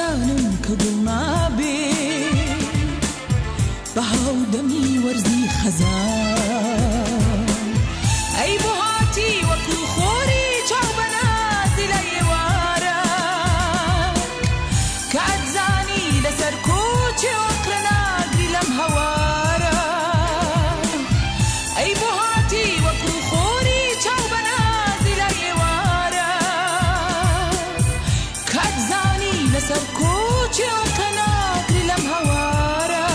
زانم کە دڵ نابێ بە هاودەمی وەرزی خەزان ئەی بۆ هاتی وەکو خۆری چاو بەنازی لە ئێوارە کە ئەتزانی لەسەر کۆچێ وەقرە ناگری لەم هەوارە ئەی بۆ هاتی وەکو خۆری چاو بەنازی لە ئێوارە کە ئەتزانی لەسەر کۆچێ وەقرە ناگری لەم هەوارە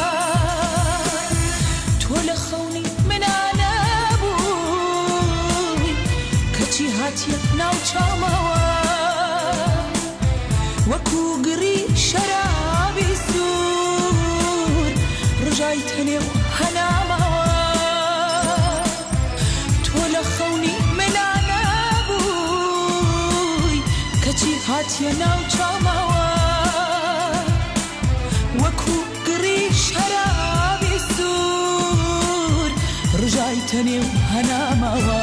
تۆ لە خەونی منانە بووی کەچی هاتیە ناو چاومەوە وەکو گڕی شەرابی سوور ڕژای تەنێ و هەنامەوە تۆ لە خەونی منانە بووی کەچی هاتیە ناو چاومەوە وەکو گڕی شەرابی سوور ڕژای تەنێ و هەنامەوە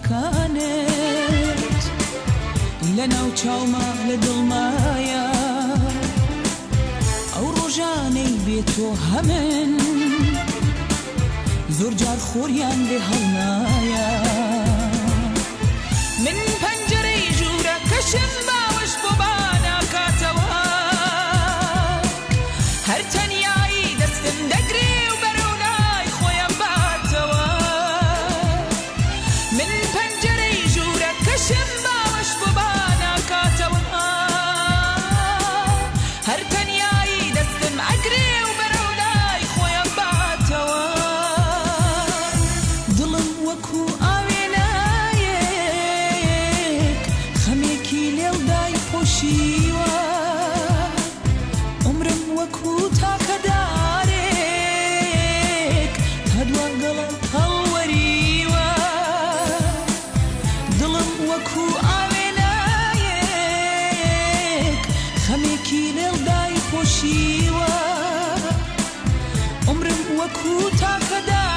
کانت لەناو چاومە لە دڵمایە ئەو ڕۆژانەی بێتۆ هەمن زۆر جار خۆریان لێ هەڵنایە من پەنجەرەی ژوورەکەشم باوەش بۆ باناکاتەوە هەر تەنیایی دەستم دەگرێ و بەرەو لای خۆیان باتەوە من پەنجەرەی ژوورەکەشم باوەش بۆ باناکاتەوە هەر تەنیایی دەستم ئەگرێ و بەرەو لای خۆیان باتەوە دڵم وەکو ئاوێنایەک خەمێکی لێودای خۆشیوە عمرم وەکو تاکەدارێک تا دووە گەڵە هەڵوەریوە دڵم وەکو ئاوێنایەک خەمێکی لێودای خۆشیوە عمرم وەکو تاکەدار